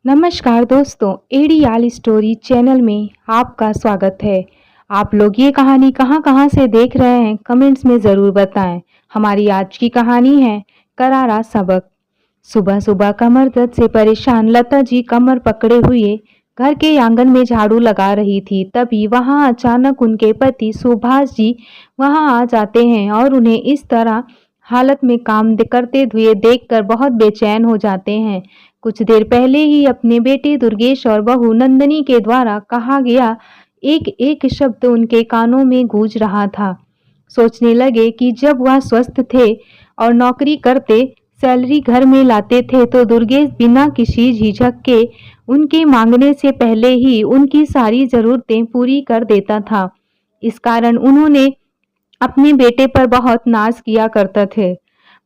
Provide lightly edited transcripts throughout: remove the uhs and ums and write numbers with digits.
नमस्कार दोस्तों, एडीआल story channel में आपका स्वागत है। आप लोग ये कहानी कहाँ-कहाँ से देख रहे हैं कमेंट्स में ज़रूर बताएं। हमारी आज की कहानी है करारा सबक। सुबह-सुबह कमर दर्द से परेशान लता जी कमर पकड़े हुए घर के आंगन में झाड़ू लगा रही थी। तभी वहां अचानक उनके पति सुभाष जी वहां आ जाते हैं और उन्हें इस तरह हालत में काम करते हुए देखकर बहुत बेचैन हो जाते हैं। कुछ देर पहले ही अपने बेटे दुर्गेश और बहू नंदनी के द्वारा कहा गया एक एक शब्द उनके कानों में गूंज रहा था। सोचने लगे कि जब वह स्वस्थ थे और नौकरी करते, सैलरी घर में लाते थे तो दुर्गेश बिना किसी झिझक के उनके मांगने से पहले ही उनकी सारी जरूरतें पूरी कर देता था। इस कारण उन्होंने अपने बेटे पर बहुत नाज किया करते थे।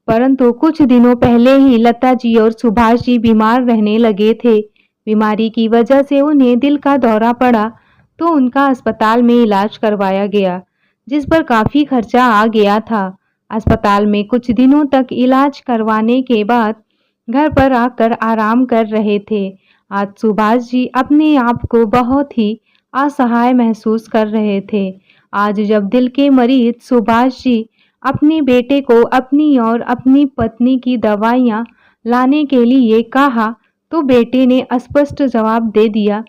परंतु कुछ दिनों पहले ही लता जी और सुभाष जी बीमार रहने लगे थे। बीमारी की वजह से उन्हें दिल का दौरा पड़ा तो उनका अस्पताल में इलाज करवाया गया, जिस पर काफी खर्चा आ गया था। अस्पताल में कुछ दिनों तक इलाज करवाने के बाद घर पर आकर आराम कर रहे थे। आज सुभाष जी अपने आप को बहुत ही असहाय महसूस कर रहे थे। आज जब दिल के मरीज सुभाष जी अपने बेटे को अपनी और अपनी पत्नी की दवाइयां लाने के लिए कहा तो बेटे ने स्पष्ट जवाब दे दिया,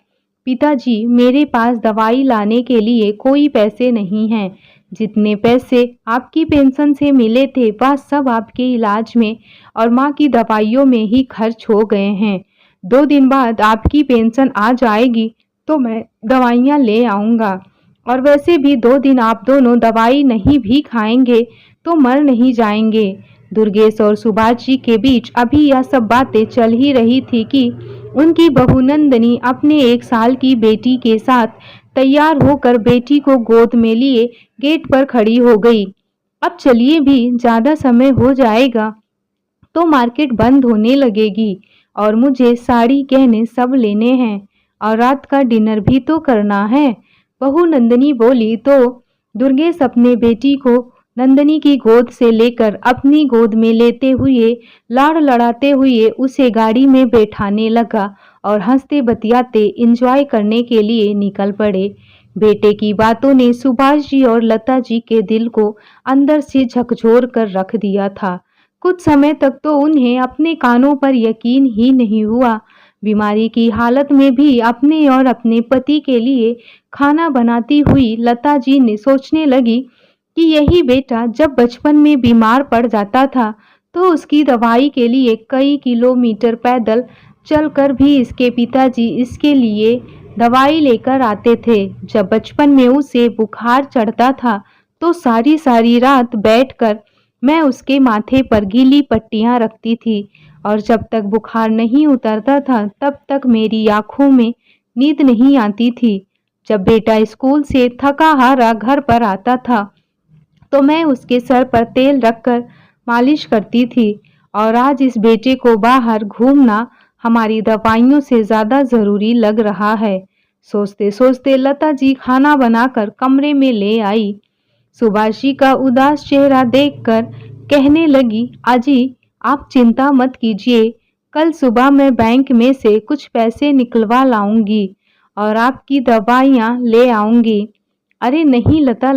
पिताजी मेरे पास दवाई लाने के लिए कोई पैसे नहीं हैं। जितने पैसे आपकी पेंशन से मिले थे वह सब आपके इलाज में और माँ की दवाइयों में ही खर्च हो गए हैं। 2 दिन बाद आपकी पेंशन आ जाएगी तो मैं दवाइयाँ ले आऊँगा। और वैसे भी 2 दिन आप दोनों दवाई नहीं भी खाएंगे तो मर नहीं जाएंगे। दुर्गेश और सुभाष जी के बीच अभी यह सब बातें चल ही रही थी कि उनकी बहू नंदनी अपने 1 साल की बेटी के साथ तैयार होकर बेटी को गोद में लिए गेट पर खड़ी हो गई। अब चलिए भी ज्यादा समय हो जाएगा तो मार्केट बंद होने लगेगी और मुझे साड़ी गहने सब लेने हैं और रात का डिनर भी तो करना है। बहू नंदनी बोली तो दुर्गेश अपने बेटी को नंदनी की गोद से लेकर अपनी गोद में लेते हुए लाड़ लड़ाते हुए उसे गाड़ी में बैठाने लगा और हंसते बतियाते एंजॉय करने के लिए निकल पड़े। बेटे की बातों ने सुभाष जी और लता जी के दिल को अंदर से झकझोर कर रख दिया था। कुछ समय तक तो उन्हें अपने कानों पर यकीन ही नहीं हुआ। बीमारी की हालत में भी अपने और अपने पति के लिए खाना बनाती हुई लता जी ने सोचने लगी कि यही बेटा जब बचपन में बीमार पड़ जाता था तो उसकी दवाई के लिए कई किलोमीटर पैदल चलकर भी इसके पिताजी इसके लिए दवाई लेकर आते थे। जब बचपन में उसे बुखार चढ़ता था तो सारी सारी रात बैठकर मैं उसके माथे पर गीली पट्टियां रखती थी और जब तक बुखार नहीं उतरता था तब तक मेरी आंखों में नींद नहीं आती थी। जब बेटा स्कूल से थका हारा घर पर आता था तो मैं उसके सर पर तेल रखकर मालिश करती थी और आज इस बेटे को बाहर घूमना हमारी दवाइयों से ज्यादा जरूरी लग रहा है। सोचते सोचते लता जी खाना बनाकर कमरे में ले आई। सुभाष जी का उदास चेहरा देखकर कहने लगी, अजी आप चिंता मत कीजिए, कल सुबह मैं बैंक में से कुछ पैसे निकलवा लाऊंगी और आपकी दवाइयाँ ले आऊंगी। अरे नहीं लता,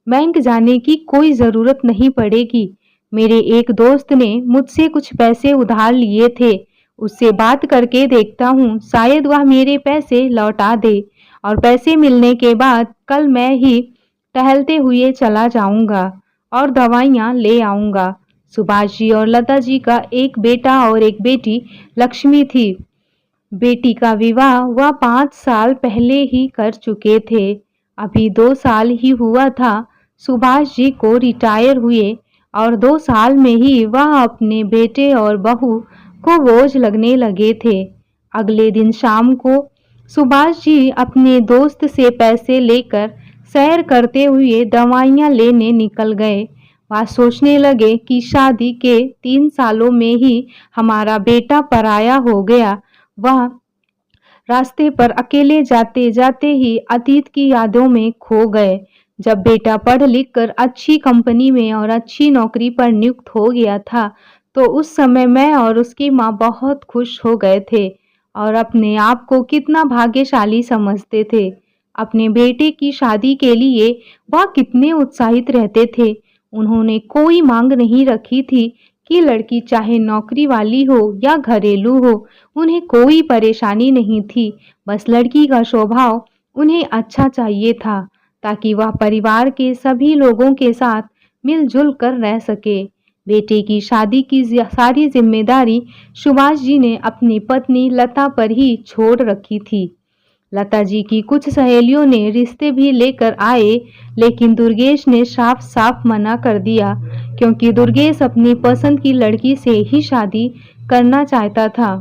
बैंक जाने की कोई ज़रूरत नहीं पड़ेगी। मेरे एक दोस्त ने मुझसे कुछ पैसे उधार लिए थे, उससे बात करके देखता हूँ, शायद वह मेरे पैसे लौटा दे और पैसे मिलने के बाद कल मैं ही टहलते हुए चला जाऊंगा और दवाइयाँ ले आऊंगा। सुभाष जी और लता जी का एक बेटा और एक बेटी लक्ष्मी थी। बेटी का विवाह वह 5 साल पहले ही कर चुके थे। अभी 2 साल ही हुआ था सुभाष जी को रिटायर हुए और 2 साल में ही वह अपने बेटे और बहू को बोझ लगने लगे थे। अगले दिन शाम को सुभाष जी अपने दोस्त से पैसे लेकर सैर करते हुए दवाइयाँ लेने निकल गए। वह सोचने लगे कि शादी के 3 सालों में ही हमारा बेटा पराया हो गया। वह रास्ते पर अकेले जाते जाते ही अतीत की यादों में खो गए। जब बेटा पढ़ लिख कर अच्छी कंपनी में और अच्छी नौकरी पर नियुक्त हो गया था तो उस समय मैं और उसकी माँ बहुत खुश हो गए थे और अपने आप को कितना भाग्यशाली समझते थे। अपने बेटे की शादी के लिए वह कितने उत्साहित रहते थे। उन्होंने कोई मांग नहीं रखी थी कि लड़की चाहे नौकरी वाली हो या घरेलू हो, उन्हें कोई परेशानी नहीं थी। बस लड़की का स्वभाव उन्हें अच्छा चाहिए था, ताकि वह परिवार के सभी लोगों के साथ मिलजुल कर रह सके। बेटे की शादी की सारी जिम्मेदारी सुभाष जी ने अपनी पत्नी लता पर ही छोड़ रखी थी। लता जी की कुछ सहेलियों ने रिश्ते भी लेकर आए, लेकिन दुर्गेश ने साफ साफ मना कर दिया, क्योंकि दुर्गेश अपनी पसंद की लड़की से ही शादी करना चाहता था।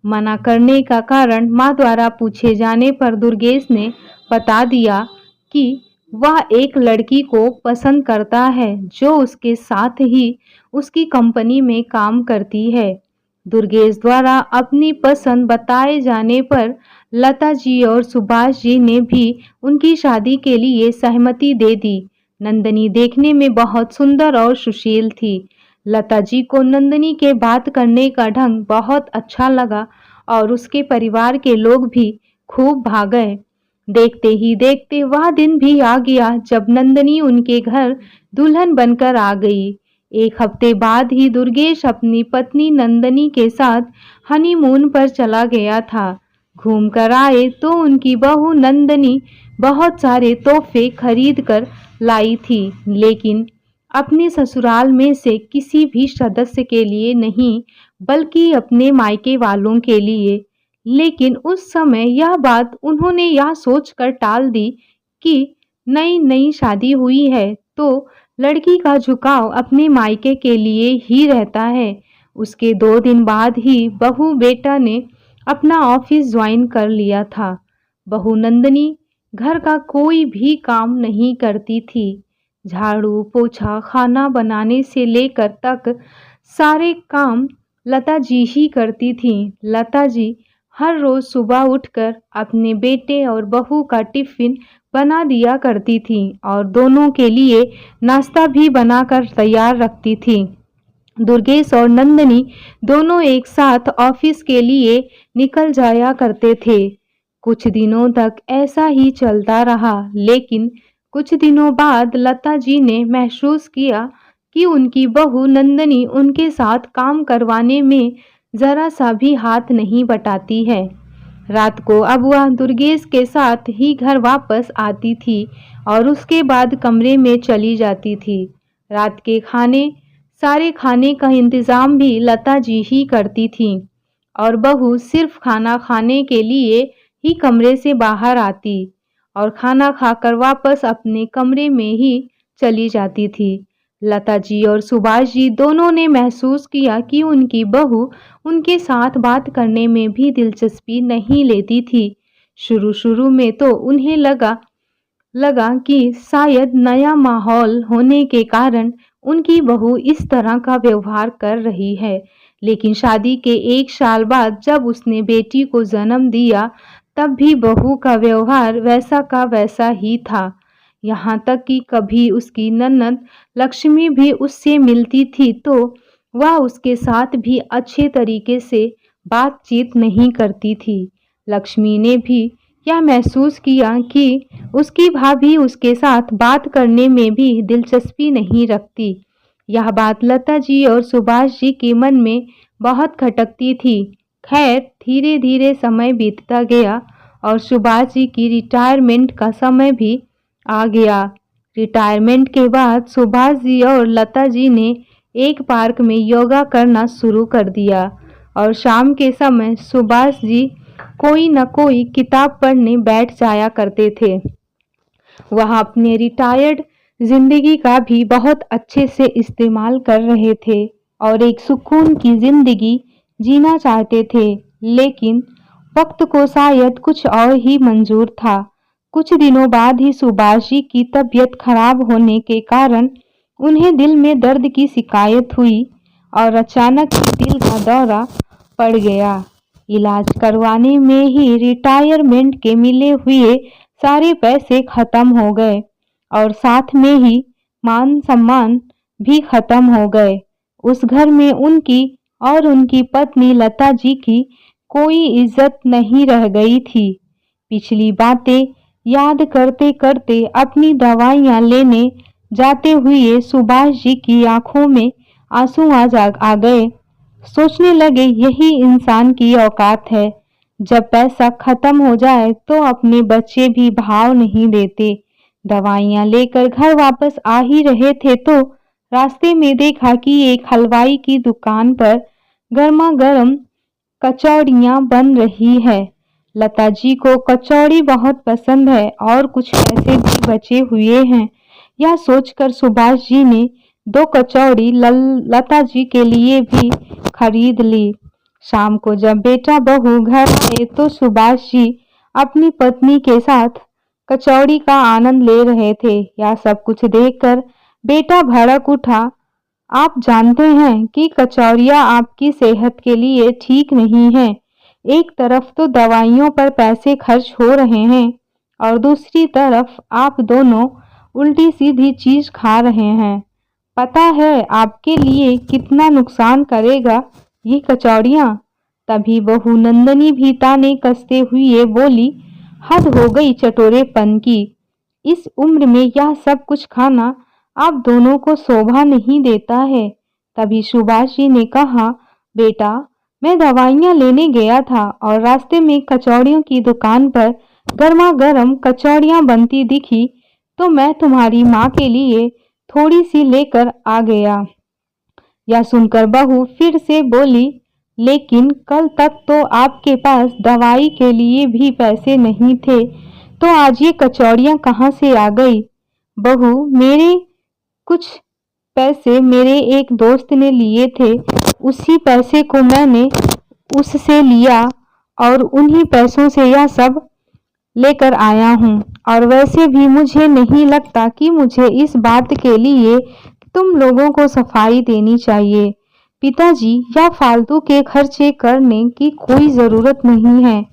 मना करने का कारण माँ द्वारा पूछे जाने पर दुर्गेश ने बता दिया कि वह एक लड़की को पसंद करता है जो उसके साथ ही उसकी कंपनी में काम करती है। दुर्गेश द्वारा अपनी पसंद बताए जाने पर लता जी और सुभाष जी ने भी उनकी शादी के लिए सहमति दे दी। नंदनी देखने में बहुत सुंदर और सुशील थी। लता जी को नंदनी के बात करने का ढंग बहुत अच्छा लगा और उसके परिवार के लोग भी खूब भाग गए। देखते ही देखते वह दिन भी आ गया जब नंदनी उनके घर दुल्हन बनकर आ गई। एक हफ्ते बाद ही दुर्गेश अपनी पत्नी नंदनी के साथ हनीमून पर चला गया था। घूम कर आए तो उनकी बहू नंदनी बहुत सारे तोहफे खरीद कर लाई थी, लेकिन अपने ससुराल में से किसी भी सदस्य के लिए नहीं, बल्कि अपने मायके वालों के लिए। लेकिन उस समय यह बात उन्होंने यह सोचकर टाल दी कि नई नई शादी हुई है तो लड़की का झुकाव अपने मायके के लिए ही रहता है। उसके 2 दिन बाद ही बहू बेटा ने अपना ऑफिस ज्वाइन कर लिया था। बहू नंदनी घर का कोई भी काम नहीं करती थी। झाड़ू पोछा खाना बनाने से लेकर तक सारे काम लता जी ही करती थीं। लता जी हर रोज सुबह उठकर अपने बेटे और बहू का टिफिन बना दिया करती थी और दोनों के लिए नाश्ता भी बनाकर तैयार रखती थी। दुर्गेश और नंदनी दोनों एक साथ ऑफिस के लिए निकल जाया करते थे। कुछ दिनों तक ऐसा ही चलता रहा, लेकिन कुछ दिनों बाद लता जी ने महसूस किया कि उनकी बहू नंदनी उनके साथ काम करवाने में जरा सा भी हाथ नहीं बटाती है। रात को अब वह दुर्गेश के साथ ही घर वापस आती थी और उसके बाद कमरे में चली जाती थी। रात के सारे खाने का इंतजाम भी लता जी ही करती थी और बहू सिर्फ खाना खाने के लिए ही कमरे से बाहर आती और खाना खाकर वापस अपने कमरे में ही चली जाती थी। लता जी और सुभाष जी दोनों ने महसूस किया कि उनकी बहू उनके साथ बात करने में भी दिलचस्पी नहीं लेती थी। शुरू में तो उन्हें लगा कि शायद नया माहौल होने के कारण उनकी बहू इस तरह का व्यवहार कर रही है, लेकिन शादी के 1 साल बाद जब उसने बेटी को जन्म दिया, तब भी बहू का व्यवहार वैसा का वैसा ही था। यहाँ तक कि कभी उसकी ननद लक्ष्मी भी उससे मिलती थी तो वह उसके साथ भी अच्छे तरीके से बातचीत नहीं करती थी। लक्ष्मी ने भी यह महसूस किया कि उसकी भाभी उसके साथ बात करने में भी दिलचस्पी नहीं रखती। यह बात लता जी और सुभाष जी के मन में बहुत खटकती थी। खैर, धीरे धीरे समय बीतता गया और सुभाष जी की रिटायरमेंट का समय भी आ गया। रिटायरमेंट के बाद सुभाष जी और लता जी ने एक पार्क में योगा करना शुरू कर दिया और शाम के समय सुभाष जी कोई न कोई किताब पढ़ने बैठ जाया करते थे। वह अपने रिटायर्ड जिंदगी का भी बहुत अच्छे से इस्तेमाल कर रहे थे और एक सुकून की जिंदगी जीना चाहते थे, लेकिन वक्त को शायद कुछ और ही मंजूर था। कुछ दिनों बाद ही सुभाष जी की तबीयत खराब होने के कारण उन्हें दिल में दर्द की शिकायत हुई और अचानक ही दिल का दौरा पड़ गया। इलाज करवाने में ही रिटायरमेंट के मिले हुए सारे पैसे खत्म हो गए और साथ में ही मान सम्मान भी खत्म हो गए। उस घर में उनकी और उनकी पत्नी लता जी की कोई इज्जत नहीं रह गई थी। पिछली बातें याद करते करते अपनी दवाइयाँ लेने जाते हुए सुभाष जी की आंखों में आंसू आ गए। सोचने लगे यही इंसान की औकात है। जब पैसा खत्म हो जाए तो अपने बच्चे भी भाव नहीं देते। दवाइयाँ लेकर घर वापस आ ही रहे थे तो रास्ते में देखा कि एक हलवाई की दुकान पर गर्मा गर्म कचौड़ियाँ बन रही है। लता जी को कचौड़ी बहुत पसंद है और कुछ पैसे भी बचे हुए हैं। यह सोचकर सुभाष जी ने 2 कचौड़ी लता जी के लिए भी खरीद ली। शाम को जब बेटा बहू घर आए तो सुभाष जी अपनी पत्नी के साथ कचौड़ी का आनंद ले रहे थे। यह सब कुछ देखकर बेटा भड़क उठा। आप जानते हैं कि कचौरियाँ आपकी सेहत के लिए ठीक नहीं है। एक तरफ तो दवाइयों पर पैसे खर्च हो रहे हैं और दूसरी तरफ आप दोनों उल्टी सीधी चीज खा रहे हैं। पता है आपके लिए कितना नुकसान करेगा ये कचौड़ियाँ? तभी बहू नंदनी भी ताने कसते हुए बोली, हद हो गई चटोरेपन की। इस उम्र में यह सब कुछ खाना आप दोनों को शोभा नहीं देता है। तभी सुभाष जी ने कहा, बेटा मैं दवाइयाँ लेने गया था और रास्ते में कचौड़ियों की दुकान पर गर्मा गर्म कचौड़ियाँ बनती दिखी तो मैं तुम्हारी माँ के लिए थोड़ी सी लेकर आ गया। यह सुनकर बहू फिर से बोली, लेकिन कल तक तो आपके पास दवाई के लिए भी पैसे नहीं थे, तो आज ये कचौड़ियाँ कहाँ से आ गई? बहू, मेरे कुछ पैसे मेरे एक दोस्त ने लिए थे, उसी पैसे को मैंने उससे लिया और उन्हीं पैसों से यह सब लेकर आया हूँ। और वैसे भी मुझे नहीं लगता कि मुझे इस बात के लिए तुम लोगों को सफाई देनी चाहिए। पिताजी, यह फालतू के खर्चे करने की कोई ज़रूरत नहीं है।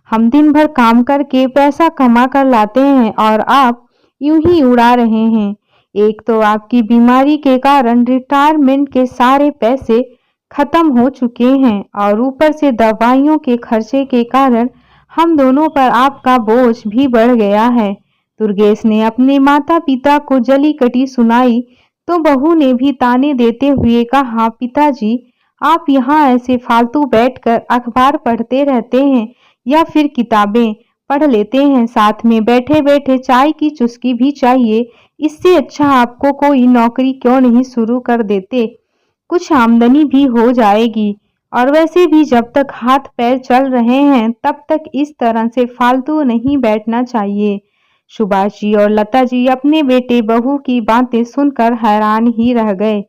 हम दिन भर काम करके पैसा कमा कर लाते हैं और आप यूं ही उड़ा रहे हैं। एक तो आपकी बीमारी के कारण रिटायरमेंट के सारे पैसे खत्म हो चुके हैं और ऊपर से दवाइयों के खर्चे के कारण हम दोनों पर आपका बोझ भी बढ़ गया है। दुर्गेश ने अपने माता पिता को जली कटी सुनाई तो बहू ने भी ताने देते हुए कहा, पिताजी आप यहाँ ऐसे फालतू बैठकर अखबार पढ़ते रहते हैं या फिर किताबें पढ़ लेते हैं, साथ में बैठे बैठे चाय की चुस्की भी चाहिए। इससे अच्छा आपको कोई नौकरी क्यों नहीं शुरू कर देते, कुछ आमदनी भी हो जाएगी। और वैसे भी जब तक हाथ पैर चल रहे हैं तब तक इस तरह से फालतू नहीं बैठना चाहिए। सुभाष जी और लता जी अपने बेटे बहू की बातें सुनकर हैरान ही रह गए।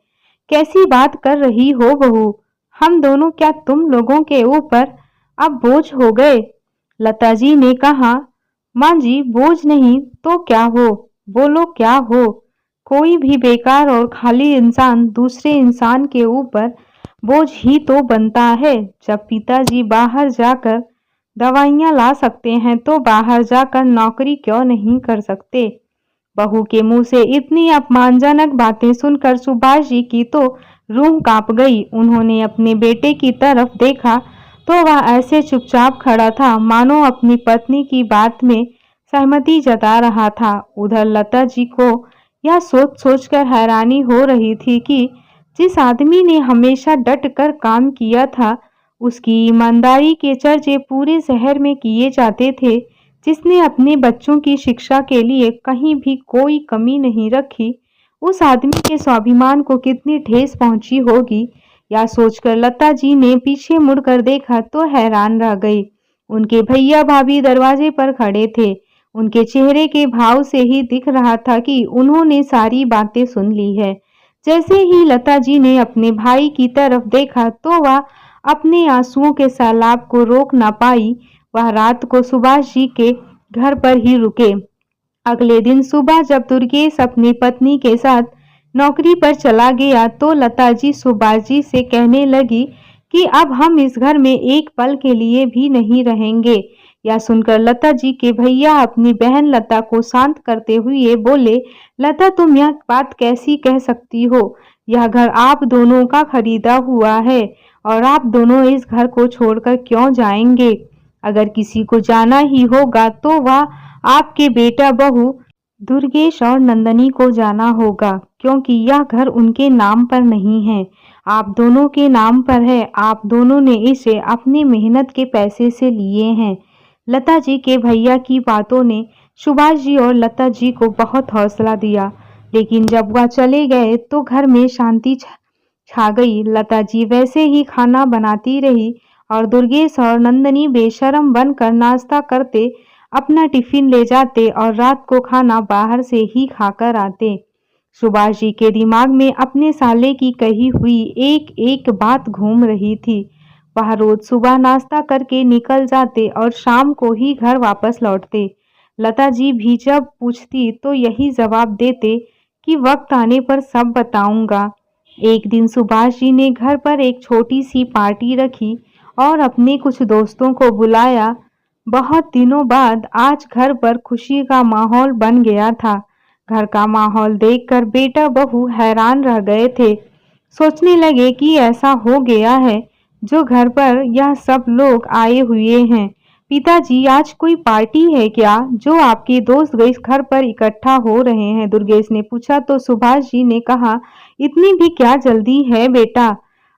कैसी बात कर रही हो बहू, हम दोनों क्या तुम लोगों के ऊपर अब बोझ हो गए? लता जी ने कहा, माँ जी बोझ नहीं तो क्या हो, बोलो क्या हो? कोई भी बेकार और खाली इंसान दूसरे इंसान के ऊपर बोझ ही तो बनता है। जब पिताजी बाहर जाकर दवाइयाँ ला सकते हैं तो बाहर जाकर नौकरी क्यों नहीं कर सकते? बहू के मुंह से इतनी अपमानजनक बातें सुनकर सुभाष जी की तो रूह कांप गई। उन्होंने अपने बेटे की तरफ देखा तो वह ऐसे चुपचाप खड़ा था मानो अपनी पत्नी की बात में सहमति जता रहा था। उधर लता जी को यह सोच सोचकर हैरानी हो रही थी कि जिस आदमी ने हमेशा डट कर काम किया था, उसकी ईमानदारी के चर्चे पूरे शहर में किए जाते थे, जिसने अपने बच्चों की शिक्षा के लिए कहीं भी कोई कमी नहीं रखी, उस आदमी के स्वाभिमान को कितनी ठेस पहुंची होगी। यह सोचकर लता जी ने पीछे मुड़कर देखा तो हैरान रह गई। उनके भैया भाभी दरवाजे पर खड़े थे। उनके चेहरे के भाव से ही दिख रहा था कि उन्होंने सारी बातें सुन ली है। जैसे ही लता जी ने अपने भाई की तरफ देखा तो वह अपने आंसुओं के सैलाब को रोक ना पाई। वह रात को सुभाष जी के घर पर ही रुके। अगले दिन सुबह जब दुर्गेश अपनी पत्नी के साथ नौकरी पर चला गया तो लता जी सुभाष जी से कहने लगी कि अब हम इस घर में एक पल के लिए भी नहीं रहेंगे। यह सुनकर लता जी के भैया अपनी बहन लता को शांत करते हुए बोले, लता तुम यह बात कैसी कह सकती हो? यह घर आप दोनों का खरीदा हुआ है और आप दोनों इस घर को छोड़कर क्यों जाएंगे? अगर किसी को जाना ही होगा तो वह आपके बेटा बहू दुर्गेश और नंदनी को जाना होगा, क्योंकि यह घर उनके नाम पर नहीं है, आप दोनों के नाम पर है। आप दोनों ने इसे अपनी मेहनत के पैसे से लिए हैं। लता जी के भैया की बातों ने सुभाष जी और लता जी को बहुत हौसला दिया, लेकिन जब वह चले गए तो घर में शांति छा गई। लता जी वैसे ही खाना बनाती रही और दुर्गेश और नंदनी बेशर्म बनकर नाश्ता करते, अपना टिफिन ले जाते और रात को खाना बाहर से ही खाकर आते। सुभाष जी के दिमाग में अपने साले की कही हुई एक एक बात घूम रही थी। वह रोज सुबह नाश्ता करके निकल जाते और शाम को ही घर वापस लौटते। लता जी भी जब पूछती तो यही जवाब देते कि वक्त आने पर सब बताऊंगा। एक दिन सुभाष जी ने घर पर एक छोटी सी पार्टी रखी और अपने कुछ दोस्तों को बुलाया। बहुत दिनों बाद आज घर पर खुशी का माहौल बन गया था। घर का माहौल देखकर बेटा बहू हैरान रह गए थे। सोचने लगे कि ऐसा हो गया है जो घर पर यह सब लोग आए हुए हैं। पिताजी, आज कोई पार्टी है क्या जो आपके दोस्त इस घर पर इकट्ठा हो रहे हैं? दुर्गेश ने पूछा तो सुभाष जी ने कहा, इतनी भी क्या जल्दी है बेटा,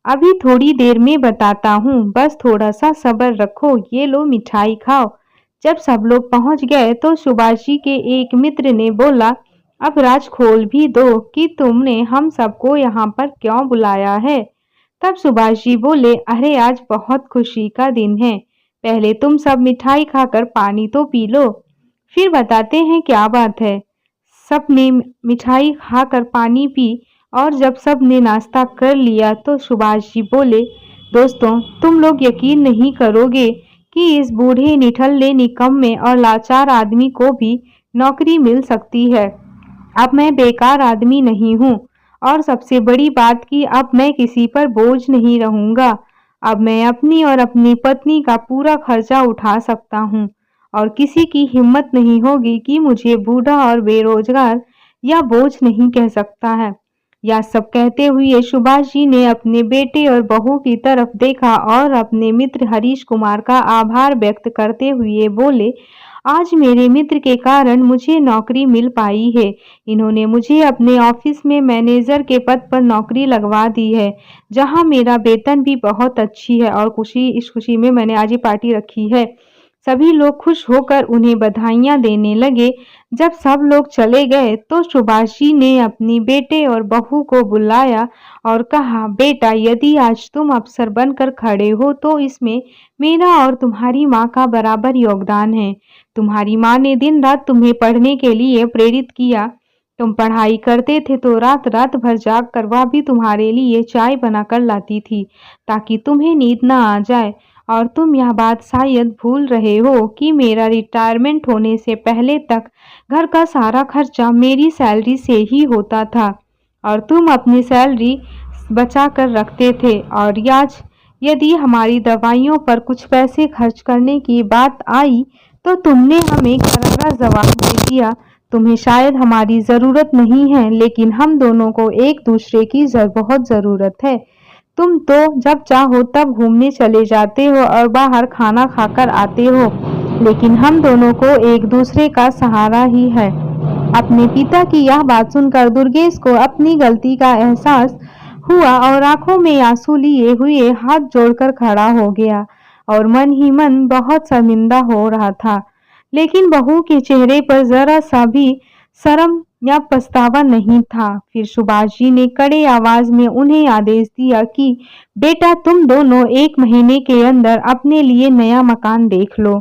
अभी थोड़ी देर में बताता हूँ, बस थोड़ा सा सब्र रखो, ये लो मिठाई खाओ। जब सब लोग पहुंच गए तो सुभाष जी के एक मित्र ने बोला, अब राज खोल भी दो कि तुमने हम सबको यहाँ पर क्यों बुलाया है। तब सुभाष जी बोले, अरे आज बहुत खुशी का दिन है, पहले तुम सब मिठाई खाकर पानी तो पी लो, फिर बताते हैं क्या बात है। सब ने मिठाई खाकर पानी पी और जब सब ने नाश्ता कर लिया तो सुभाष जी बोले, दोस्तों तुम लोग यकीन नहीं करोगे कि इस बूढ़े निठल्ले निकम्मे और लाचार आदमी को भी नौकरी मिल सकती है। अब मैं बेकार आदमी नहीं हूँ और सबसे बड़ी बात कि अब मैं किसी पर बोझ नहीं रहूँगा। अब मैं अपनी और अपनी पत्नी का पूरा खर्चा उठा सकता हूँ और किसी की हिम्मत नहीं होगी कि मुझे बूढ़ा और बेरोजगार या बोझ नहीं कह सकता है। यह सब कहते हुए सुभाष जी ने अपने बेटे और बहू की तरफ देखा और अपने मित्र हरीश कुमार का आभार व्यक्त करते हुए बोले, आज मेरे मित्र के कारण मुझे नौकरी मिल पाई है। इन्होंने मुझे अपने ऑफिस में मैनेजर के पद पर नौकरी लगवा दी है, जहां मेरा वेतन भी बहुत अच्छी है और इस खुशी में मैंने आज ये पार्टी रखी है। सभी लोग खुश होकर उन्हें बधाइयां देने लगे। जब सब लोग चले गए तो सुभाष जी ने अपनी बेटे और बहू को बुलाया और कहा, बेटा यदि आज तुम अफसर बनकर खड़े हो तो इसमें मेरा और तुम्हारी माँ का बराबर योगदान है। तुम्हारी माँ ने दिन रात तुम्हें पढ़ने के लिए प्रेरित किया। तुम पढ़ाई करते थे तो रात रात भर जाग कर वह भी तुम्हारे लिए चाय बनाकर लाती थी ताकि तुम्हें नींद न आ जाए। और तुम यह बात शायद भूल रहे हो कि मेरा रिटायरमेंट होने से पहले तक घर का सारा खर्चा मेरी सैलरी से ही होता था और तुम अपनी सैलरी बचा कर रखते थे। और आज यदि हमारी दवाइयों पर कुछ पैसे खर्च करने की बात आई तो तुमने हमें करारा जवाब दे दिया, तुम्हें शायद हमारी ज़रूरत नहीं है, लेकिन हम दोनों को एक दूसरे की बहुत ज़रूरत है। तुम तो जब चाहो तब घूमने चले जाते हो और बाहर खाना खाकर आते हो, लेकिन हम दोनों को एक दूसरे का सहारा ही है। अपने पिता की यह बात सुनकर दुर्गेश को अपनी गलती का एहसास हुआ और आंखों में आंसू लिए हुए हाथ जोड़कर खड़ा हो गया और मन ही मन बहुत शर्मिंदा हो रहा था। लेकिन बहू के चेहरे पर जरा सा भी शर्म या पछतावा नहीं था। फिर सुभाष जी ने कड़े आवाज में उन्हें आदेश दिया कि बेटा तुम दोनों 1 महीने के अंदर अपने लिए नया मकान देख लो,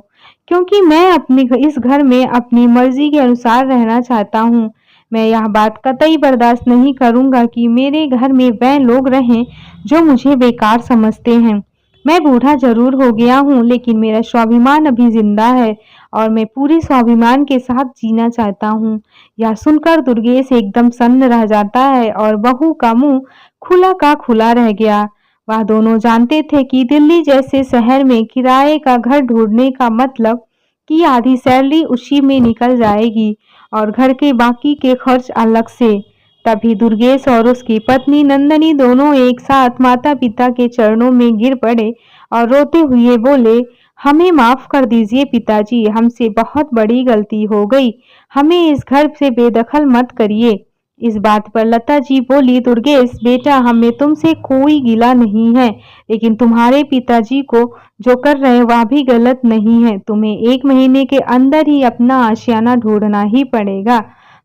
क्योंकि मैं अपने इस घर में अपनी मर्जी के अनुसार रहना चाहता हूँ। मैं यह बात कतई बर्दाश्त नहीं करूँगा कि मेरे घर में वह लोग रहें जो मुझे बेकार समझते हैं। मैं बूढ़ा जरूर हो गया हूँ, लेकिन मेरा स्वाभिमान अभी जिंदा है और मैं पूरे स्वाभिमान के साथ जीना चाहता हूँ। यह सुनकर दुर्गेश एकदम सन्न रह जाता है और बहू का मुंह खुला का खुला रह गया। वह दोनों जानते थे कि दिल्ली जैसे शहर में किराए का घर ढूंढने का मतलब कि आधी सैलरी उसी में निकल जाएगी और घर के बाकी के खर्च अलग से। तभी दुर्गेश और उसकी पत्नी नंदनी दोनों एक साथ माता पिता के चरणों में गिर पड़े और रोते हुए बोले, हमें माफ कर दीजिए पिताजी, हमसे बहुत बड़ी गलती हो गई, हमें इस घर से बेदखल मत करिए। इस बात पर लता जी बोली, दुर्गेश बेटा, हमें तुमसे कोई गिला नहीं है, लेकिन तुम्हारे पिताजी को जो कर रहे हैं वह भी गलत नहीं है। तुम्हें 1 महीने के अंदर ही अपना आशियाना ढूंढना ही पड़ेगा,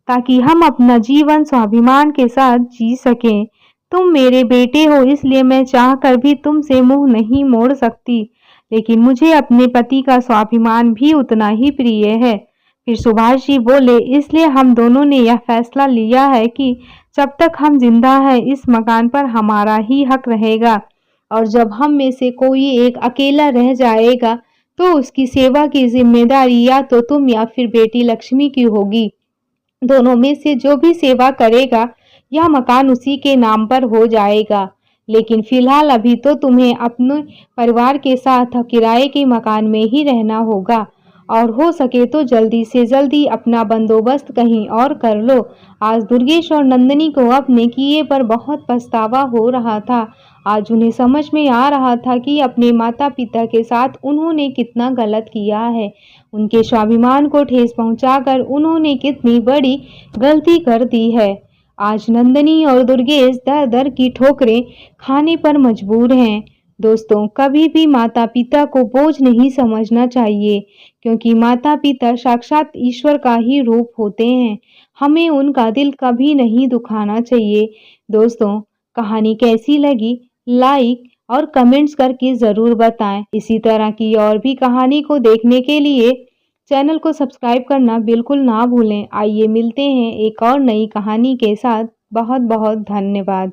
ताकि हम अपना जीवन स्वाभिमान के साथ जी सकें। तुम मेरे बेटे हो, इसलिए मैं चाहकर भी तुमसे मुंह नहीं मोड़ सकती, लेकिन मुझे अपने पति का स्वाभिमान भी उतना ही प्रिय है। फिर सुभाष जी बोले, इसलिए हम दोनों ने यह फैसला लिया है कि जब तक हम जिंदा हैं इस मकान पर हमारा ही हक रहेगा, और जब हम में से कोई एक अकेला रह जाएगा तो उसकी सेवा की जिम्मेदारी या तो तुम या फिर बेटी लक्ष्मी की होगी। दोनों में से जो भी सेवा करेगा यह मकान उसी के नाम पर हो जाएगा। लेकिन फिलहाल अभी तो तुम्हें अपने परिवार के साथ किराए के मकान में ही रहना होगा, और हो सके तो जल्दी से जल्दी अपना बंदोबस्त कहीं और कर लो। आज दुर्गेश और नंदिनी को अपने किए पर बहुत पछतावा हो रहा था। आज उन्हें समझ में आ रहा था कि अपने माता पिता के साथ उन्होंने कितना गलत किया है। उनके स्वाभिमान को ठेस पहुंचाकर उन्होंने कितनी बड़ी गलती कर दी है। आज नंदिनी और दुर्गेश दर दर की ठोकरें खाने पर मजबूर हैं। दोस्तों, कभी भी माता पिता को बोझ नहीं समझना चाहिए, क्योंकि माता पिता साक्षात ईश्वर का ही रूप होते हैं। हमें उनका दिल कभी नहीं दुखाना चाहिए। दोस्तों, कहानी कैसी लगी लाइक और कमेंट्स करके ज़रूर बताएं। इसी तरह की और भी कहानी को देखने के लिए चैनल को सब्सक्राइब करना बिल्कुल ना भूलें। आइए मिलते हैं एक और नई कहानी के साथ। बहुत बहुत धन्यवाद।